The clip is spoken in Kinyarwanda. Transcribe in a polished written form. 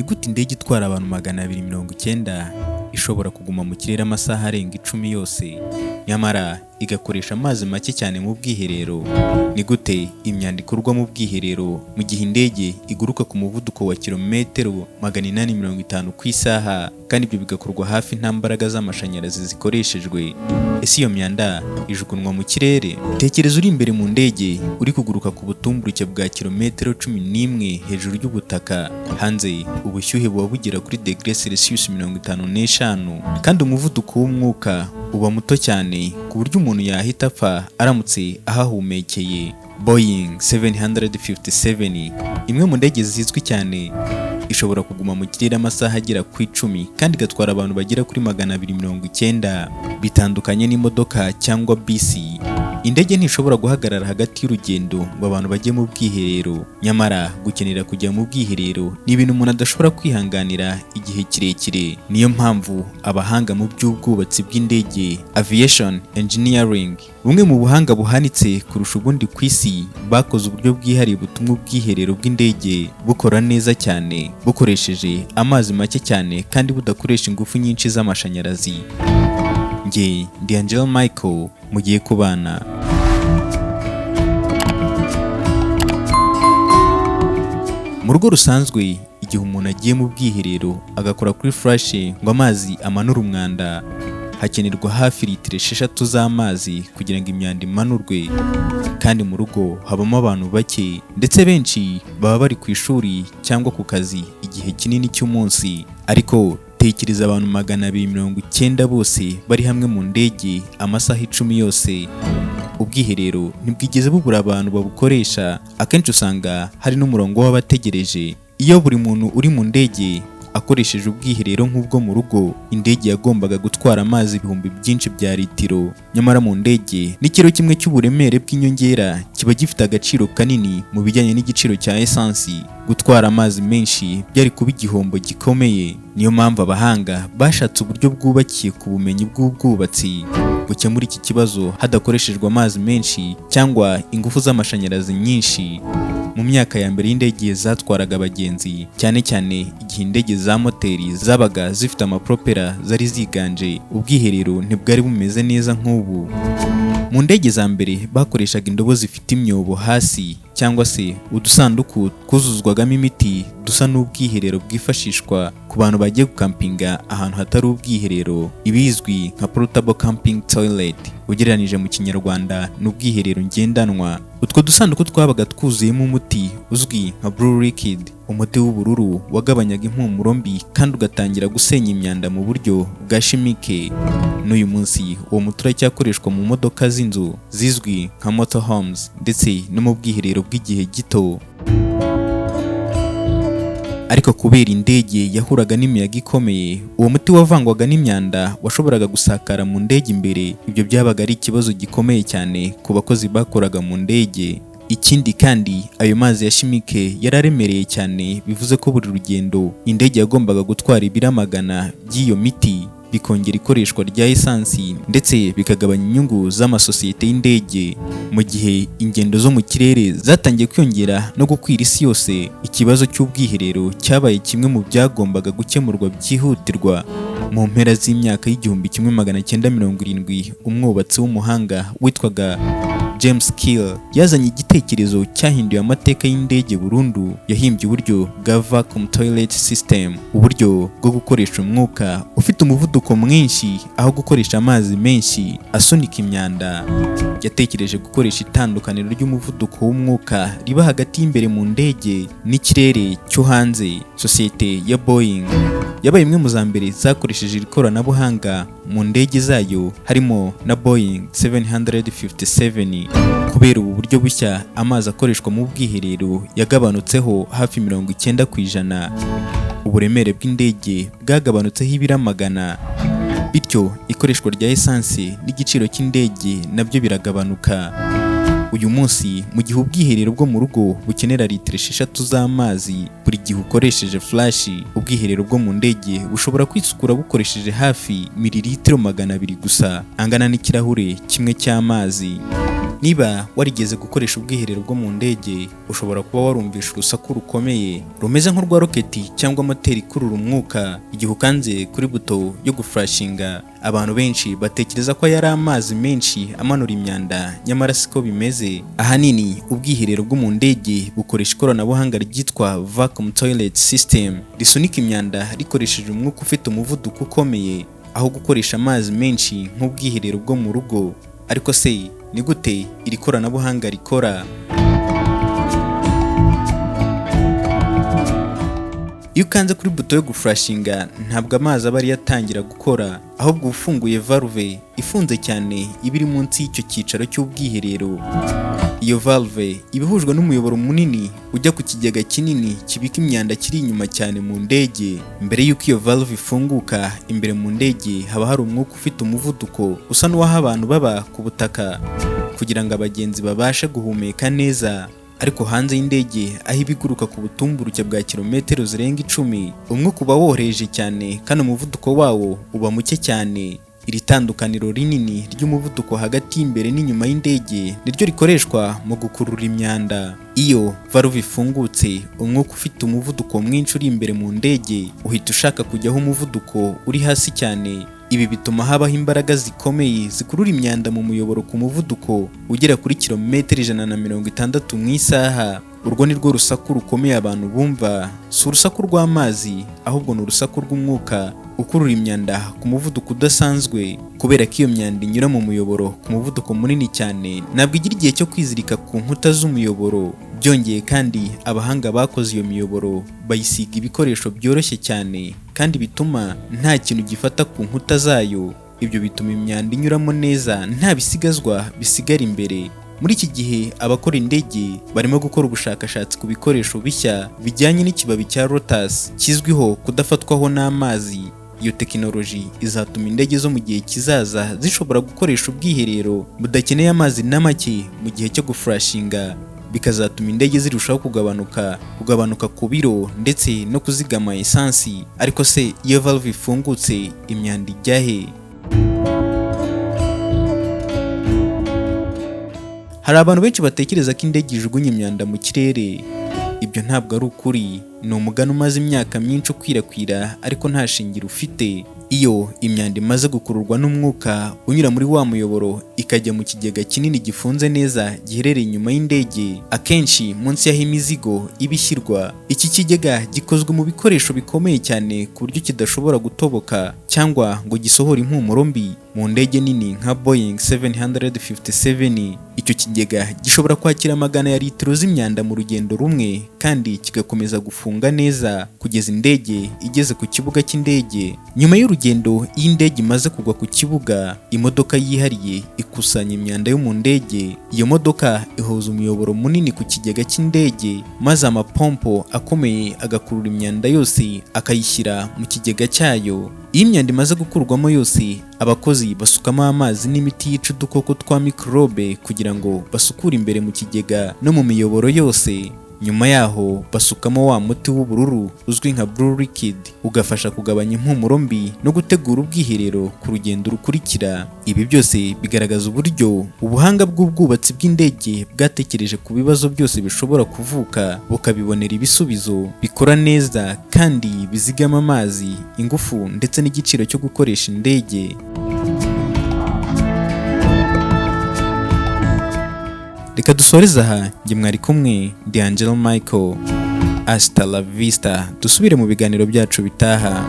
gute indege itwara abantu 290 ishobora kuguma mu kirere amasaha arenga 10 yose nyamara igakoresha amazi make cyane mu bwiherero? Ni gute imyanda ikorwa mu bwiherero mu gihe indege iguruka ku muvuduko wa kilometero 850 ku isaha kandi ibyo bigakorwa hafi nta mbaraga z'amashanyarazi zikoreshejwe? Ese iyo myanda ijugunwa mu kirere? Tekereza uri imbere mu ndege uri kuguruka ku butumburuke bwa kilometero 11 hejuru y'ubutaka. Hanze ubushyuhe buba bugera kuri °C 55 kandi umuvuduko w'umwuka uba muto cyane ku buryo umuntu yahita apfa aramutse ahahumekeye. Boeing 757, imwe mu ndege zizwi cyane, ishobora kuguma mu kirere amasaha agera ku 10 kandi igatwara abantu bagera kuri 290. Bitandukanye n'imodoka cyangwa bisi, indege ntishobora guhagarara hagati y'urugendo ngo abantu bajye mu bwiherero. Nyamara gukenera kujya mu bwiherero ni ibintu umuntu adashobora kwihanganira igihe kirekire. Niyo mpamvu abahanga mu by'ubwubatsi bw'indege, aviation engineering, bumwe mu buhanga buhanitse kurusha ubundi ku isi, bakoze uburyo bwihariye butuma ubwiherero bw'indege bukora neza cyane bukoresheje amazi make cyane kandi budakoresha ingufu nyinshi z'amashanyarazi. Njye ndi Angel Michael, mugiye kubana. Mu rugo rusanzwe, igihe umuntu agiye mu bwiherero agakora kuri flash ngo amazi amanure umwanda, hakenerwa hafi litiro 6 z'amazi kugira ngo imyanda imanurwe. Kandi mu rugo habamo abantu bake ndetse benshi baba bari ku ishuri cyangwa ku kazi igihe kinini cy'umunsi. Ariko tekereza abantu 290 bose bari hamwe mu ndege amasaha 10 yose. Ubwiherero ntibwigeze bubura abantu babukoresha. Akenshi usanga hari n'umurongo w'abategereje. Iyo buri muntu uri mu ndege akoresheje ubwiherero nk'ubwo mu rugo, indege yagombaga gutwara amazi ibihumbi byinshi bya litiro. Nyamara mu ndege n'ikiro kimwe cy'uburemere bw'inyongera kiba gifite agaciro kanini mu bijyanye n'igiciro cya esansi. Gutwara amazi menshi byari kuba igihombo gikomeye. Niyo mpamvu abahanga bashatse uburyo bwubakiye ku bumenyi bw'ubwubatsi gukemura iki kibazo hadakoreshejwe amazi menshi cyangwa ingufu z'amashanyarazi nyinshi. Mu myaka ya mbere y'indege zatwaraga abagenzi, cyane cyane igihe indege za moteri zabaga zifite amapropela zari ziganje, ubwiherero ntibwari bumeze neza nk'ubu. Mu ndege za mbere bakoreshaga indobo zifite imyobo hasi cyangwa se udusanduku twuzuzwagamo imiti dusa n'ubwiherero bwifashishwa ku bantu bagiye gukampinga ahantu hatari ubwiherero, ibizwi nka portable camping toilet. Ugereranije mu kinyarwanda n'ubwiherero ngendanwa. Utwo dusanduku twabaga twuzuyemo umuti uzwi nka blue liquid, umuti w'ubururu wagabanyaga impumuro mbi kandi ugatangira gusenya imyanda mu buryo bwa chimique. N'uyu munsi uwo muti uracyakoreshwa mu modoka z'inzu zizwi nka motorhomes ndetse no mu bwiherero bw'igihe gito. Ariko kubera indege yahuraga n'imiyaga ikomeye, uwo muti wavangwaga n'imyanda washoboraga gusakara mu ndege imbere. Ibyo byabaga ari ikibazo gikomeye cyane ku bakozi bakoraga mu ndege. Ikindi kandi ayo mazi ya chimique yararemereye cyane, bivuze ko buri rugendo indege yagombaga gutwara ibiro 100 by'iyo miti, bikongera ikoreshwa rya esansi ndetse bikagabanya inyungu z'amasosiyete y'indege. Mu gihe ingendo zo mu kirere zatangiye kwiyongera no gukwira isi yose, ikibazo cy'ubwiherero cyabaye kimwe mu byagombaga gukemurwa byihutirwa. Mu mpera z'imyaka y'1970, umwubatsi w'umuhanga witwaga James Kill yazanye igitekerezo cyahinduye amateka y'indege burundu. Yahimbye uburyo bwa vacuum toilet system, uburyo bwo gukoresha umwuka ufite umuvuduko mwinshi aho gukoresha amazi menshi asunika imyanda. Yatekereje gukoresha itandukaniro ry'umuvuduko w'umwuka riba hagati y'imbere mu ndege n'ikirere cyo hanze. Sosiyete ya Boeing yabaye imwe mu za mbere zakoresheje iri koranabuhanga mu ndege zayo, harimo na Boeing 757. Kubera ubu buryo bushya, amazi akoreshwa mu bwiherero yagabanutseho hafi 90%. Uburemere bw'indege bwagabanutseho ibiro 100. Bityo ikoreshwa rya esansi n'igiciro cy'indege nabyo biragabanuka. Uyu munsi mu gihe ubwiherero bwo mu rugo bukenera litiro 6 z'amazi buri gihe ukoresheje flash, ubwiherero bwo mu ndege bushobora kwisukura bukoresheje hafi mililitiro 200 gusa, angana n'ikirahure kimwe cy'amazi. Niba warigeze gukoresha ubwiherero bwo mu ndege, ushobora kuba warumvisha urusaku rukomeye rumeze nk'urwa roketi cyangwa moteri ikurura umwuka igihe ukanze kuri buto yo guflashinga. Abantu benshi batekereza ko yari amazi menshi amanura imyanda, nyamara siko bimeze. Ahanini ubwiherero bwo mu ndege bukoresha ikoranabuhanga ryitwa vacuum toilet system, risunika imyanda rikoresheje umwuka ufite umuvuduko ukomeye, aho gukoresha amazi menshi nk'ubwiherero bwo mu rugo. Ariko se ni gute iri koranabuhanga rikora? Iyo ukanze kuri buto yo guflashinga, ntabwo amazi aba ari yatangira gukora, ahubwo ufunguye valve ifunze cyane iba iri munsi y'icyo cyicaro cy'ubwiherero. Iyo valve iba ihujwe n'umuyoboro munini ujya ku kigega kinini kibika imyanda kiri inyuma cyane mu ndege. Mbere y'uko iyo valve ifunguka, imbere mu ndege haba hari umwuka ufite umuvuduko usa n'uwaho abantu baba ku butaka, kugira ngo abagenzi babashe guhumeka neza. Ariko hanze y'indege, aho ibiguruka ku butumburuke bwa kilometero zirenga 10, umwuka uba woroheje cyane kandi umuvuduko wawo uba muke cyane. Iri tandukaniro rinini ry'umuvuduko hagati y'imbere n'inyuma y'indege niryo rikoreshwa mu gukurura imyanda. Iyo valve ifungutse, umwuka ufite umuvuduko mwinshi uri imbere mu ndege uhita ushaka kujyaho umuvuduko uri hasi cyane. Ibi bituma habaho imbaraga zikomeye zikurura imyanda mu muyoboro ku muvuduko ugera kuri kilometero 160 mu isaha. Urwo ni rwo rusaku rukomeye abantu bumva. Si urusaku rw'amazi, ahubwo ni urusaku rw'umwuka ukurura imyanda ku muvuduko udasanzwe. Kubera ko iyo myanda inyura mu muyoboro ku muvuduko munini cyane, ntabwo igira igihe cyo kwizirika ku nkuta z'umuyoboro. Byongeye kandi, abahanga bakoze iyo miyoboro bayisiga ibikoresho byoroshye cyane kandi bituma nta kintu gifata ku nkuta zayo. Ibyo bituma imyanda inyuramo neza nta bisigazwa bisigara imbere. Muri iki gihe, abakora indege barimo gukora ubushakashatsi ku bikoresho bishya bijyanye n'ikibabi cya lotus kizwiho kudafatwaho n'amazi. Iyo tekinoloji izatuma indege zo mu gihe kizaza zishobora gukoresha ubwiherero budakeneye amazi na make mu gihe cyo guflashinga, bikazatuma indege zirushaho kugabanuka ku biro ndetse no kuzigama esansi. Ariko se iyo valve ifungutse, imyanda ijya he? Hari abantu benshi batekereza ko indege ijugunya imyanda mu kirere. Ibyo ntabwo ari ukuri. Ni umugani umaze imyaka myinshi ukwirakwira, ariko nta shingiro ufite. Iyo imyanda imaze gukururwa n'umwuka unyura muri wa muyoboro ikajya mu kigega kinini gifunze neza giherereye inyuma y'indege, akenshi munsi y'aho imizigo iba ishyirwa. Iki kigega gikozwe mu bikoresho bikomeye cyane ku buryo kidashobora gutoboka cyangwa ngo gisohore impumuro mbi. Mu ndege nini nka Boeing 757, icyo kigega gishobora kwakira magana ya litiro z'imyanda mu rugendo rumwe, kandi kigakomeza gufunga neza kugeza indege igeze ku kibuga cy'indege. Nyuma y'urugendo, iyo indege imaze kugwa ku kibuga, imodoka yihariye ikusanya imyanda yo mu ndege. Iyo modoka ihuza umuyoboro munini ku kigega cy'indege, maze amapompo akomeye agakurura imyanda yose akayishyira mu kigega cyayo. Iyo imyanda imaze gukurwamo yose, abakozi basukamo amazi n'imiti yica udukoko twa mikorobe kugira ngo basukure imbere mu kigega no mu miyoboro yose. Nyuma yaho basukamo wa muti w'ubururu uzwi nka blue liquid, ugafasha kugabanya impumuro mbi no gutegura ubwiherero ku rugendo rukurikira. Ibi byose bigaragaza uburyo ubuhanga bw'ubwubatsi bw'indege bwatekereje ku bibazo byose bishobora kuvuka, bukabibonera ibisubizo bikora neza kandi bizigama amazi, ingufu ndetse n'igiciro cyo gukoresha indege. Reka dusoreze aha. Njye mwari kumwe, ndi Angelo Michael. Hasta la vista. Dusubire mu biganiro byacu bitaha.